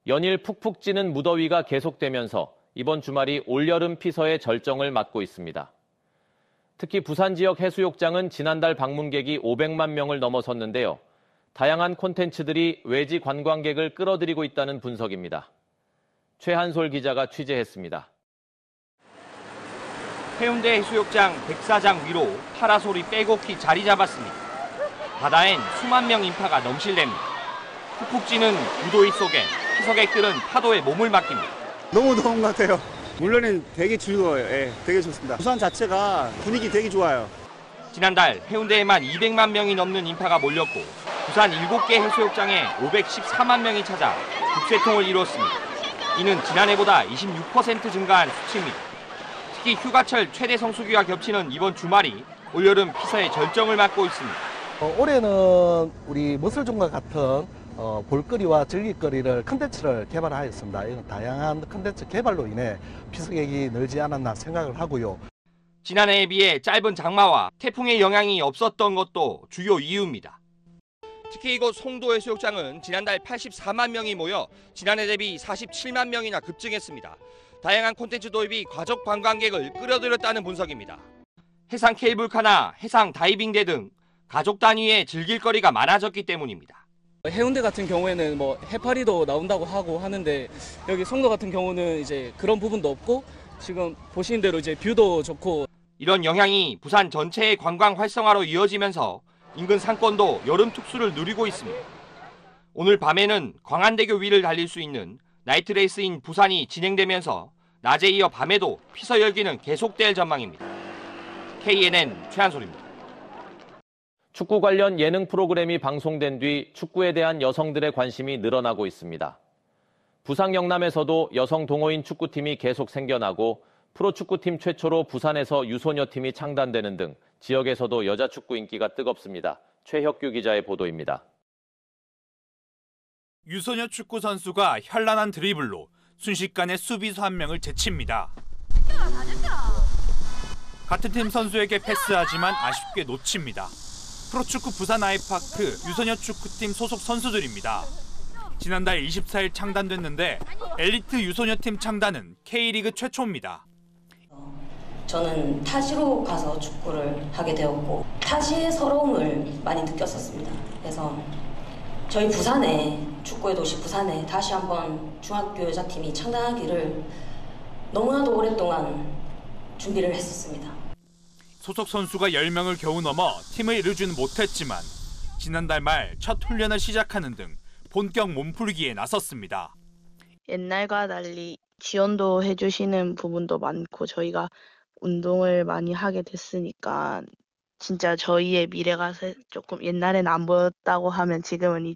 연일 푹푹 찌는 무더위가 계속되면서 이번 주말이 올여름 피서의 절정을 맞고 있습니다. 특히 부산 지역 해수욕장은 지난달 방문객이 500만 명을 넘어섰는데요. 다양한 콘텐츠들이 외지 관광객을 끌어들이고 있다는 분석입니다. 최한솔 기자가 취재했습니다. 해운대 해수욕장 백사장 위로 파라솔이 빼곡히 자리 잡았습니다. 바다엔 수만 명 인파가 넘실댑니다. 푹푹 찌는 무더위 속에 피서객들은 파도에 몸을 맡깁니다. 너무 더운 것 같아요. 물론은 되게 즐거워요. 예, 되게 좋습니다. 부산 자체가 분위기 되게 좋아요. 지난달 해운대에만 200만 명이 넘는 인파가 몰렸고 부산 7개 해수욕장에 514만 명이 찾아 국세통을 이뤘습니다. 이는 지난해보다 26% 증가한 수치입니다. 특히 휴가철 최대 성수기와 겹치는 이번 주말이 올여름 피서의 절정을 맞고 있습니다. 올해는 우리 머슬존과 같은 볼거리와 즐길거리를 컨텐츠를 개발하였습니다. 이건 다양한 컨텐츠 개발로 인해 피서객이 늘지 않았나 생각을 하고요. 지난해에 비해 짧은 장마와 태풍의 영향이 없었던 것도 주요 이유입니다. 특히 이곳 송도 해수욕장은 지난달 84만 명이 모여 지난해 대비 47만 명이나 급증했습니다. 다양한 콘텐츠 도입이 가족 관광객을 끌어들였다는 분석입니다. 해상 케이블카나 해상 다이빙대 등 가족 단위의 즐길거리가 많아졌기 때문입니다. 해운대 같은 경우에는 뭐 해파리도 나온다고 하고 하는데 여기 송도 같은 경우는 이제 그런 부분도 없고 지금 보시는 대로 이제 뷰도 좋고 이런 영향이 부산 전체의 관광 활성화로 이어지면서 인근 상권도 여름 특수를 누리고 있습니다. 오늘 밤에는 광안대교 위를 달릴 수 있는 나이트 레이스인 부산이 진행되면서 낮에 이어 밤에도 피서 열기는 계속될 전망입니다. KNN 최한솔입니다. 축구 관련 예능 프로그램이 방송된 뒤 축구에 대한 여성들의 관심이 늘어나고 있습니다. 부상 영남에서도 여성 동호인 축구팀이 계속 생겨나고 프로축구팀 최초로 부산에서 유소녀팀이 창단되는 등 지역에서도 여자 축구 인기가 뜨겁습니다. 최혁규 기자의 보도입니다. 유소녀 축구 선수가 현란한 드리블로 순식간에 수비수 한 명을 제칩니다. 같은 팀 선수에게 패스하지만 아쉽게 놓칩니다. 프로축구 부산 아이파크 유소녀 축구팀 소속 선수들입니다. 지난달 24일 창단됐는데 엘리트 유소녀팀 창단은 K리그 최초입니다. 저는 타지로 가서 축구를 하게 되었고 타지의 서러움을 많이 느꼈었습니다. 그래서 저희 부산에 축구의 도시 부산에 다시 한번 중학교 여자팀이 창단하기를 너무나도 오랫동안 준비를 했었습니다. 소속 선수가 10명을 겨우 넘어 팀을 이루지는 못했지만 지난달 말 첫 훈련을 시작하는 등 본격 몸풀기에 나섰습니다. 옛날과 달리 지원도 해주시는 부분도 많고 저희가 운동을 많이 하게 됐으니까 진짜 저희의 미래가 조금 옛날엔 안 보였다고 하면 지금은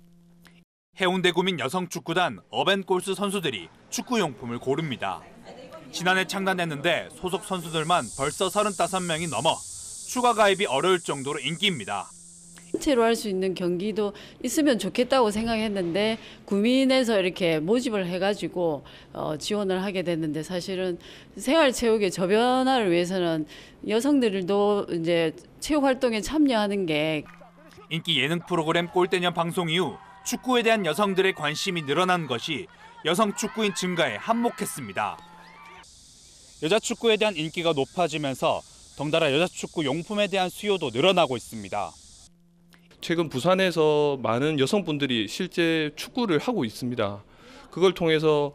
해운대구민 여성축구단 어벤골스 선수들이 축구용품을 고릅니다. 지난해 창단했는데 소속 선수들만 벌써 35명이 넘어 추가 가입이 어려울 정도로 인기입니다. 단체로 할 수 있는 경기도 있으면 좋겠다고 생각했는데 구민에서 이렇게 모집을 해가지고 지원을 하게 됐는데 사실은 생활체육의 저변화를 위해서는 여성들도 이제 체육 활동에 참여하는 게 인기 예능 프로그램 골대녀 방송 이후 축구에 대한 여성들의 관심이 늘어난 것이 여성 축구인 증가에 한몫했습니다. 여자 축구에 대한 인기가 높아지면서 덩달아 여자 축구 용품에 대한 수요도 늘어나고 있습니다. 최근 부산에서 많은 여성분들이 실제 축구를 하고 있습니다. 그걸 통해서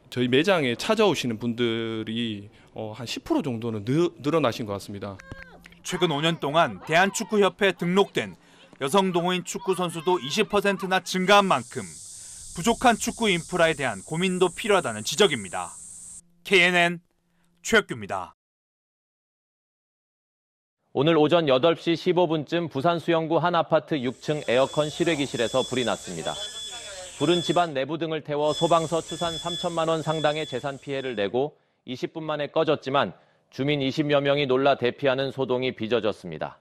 저희 매장에 찾아오시는 분들이 한 10% 정도는 늘어나신 것 같습니다. 최근 5년 동안 대한축구협회에 등록된 여성 동호인 축구 선수도 20%나 증가한 만큼 부족한 축구 인프라에 대한 고민도 필요하다는 지적입니다. KNN 최혁규입니다. 오늘 오전 8시 15분쯤 부산 수영구 한 아파트 6층 에어컨 실외기실에서 불이 났습니다. 불은 집안 내부 등을 태워 소방서 추산 3천만 원 상당의 재산 피해를 내고 20분 만에 꺼졌지만 주민 20여 명이 놀라 대피하는 소동이 빚어졌습니다.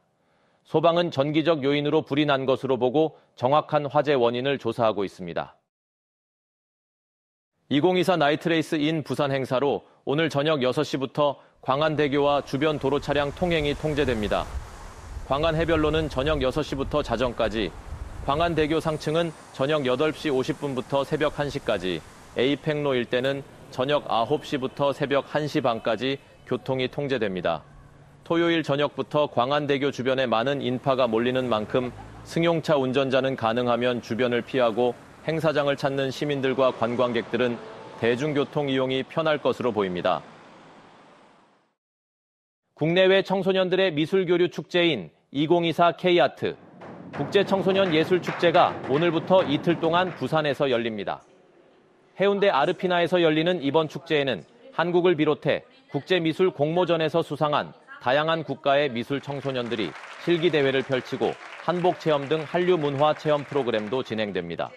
소방은 전기적 요인으로 불이 난 것으로 보고 정확한 화재 원인을 조사하고 있습니다. 2024 나이트레이스 인 부산 행사로 오늘 저녁 6시부터 광안대교와 주변 도로 차량 통행이 통제됩니다. 광안해변로는 저녁 6시부터 자정까지, 광안대교 상층은 저녁 8시 50분부터 새벽 1시까지, 에이펙로 일대는 저녁 9시부터 새벽 1시 반까지 교통이 통제됩니다. 토요일 저녁부터 광안대교 주변에 많은 인파가 몰리는 만큼 승용차 운전자는 가능하면 주변을 피하고 행사장을 찾는 시민들과 관광객들은 대중교통 이용이 편할 것으로 보입니다. 국내외 청소년들의 미술교류 축제인 2024 K아트. 국제청소년예술축제가 오늘부터 이틀 동안 부산에서 열립니다. 해운대 아르피나에서 열리는 이번 축제에는 한국을 비롯해 국제미술 공모전에서 수상한 다양한 국가의 미술 청소년들이 실기대회를 펼치고 한복 체험 등 한류 문화 체험 프로그램도 진행됩니다.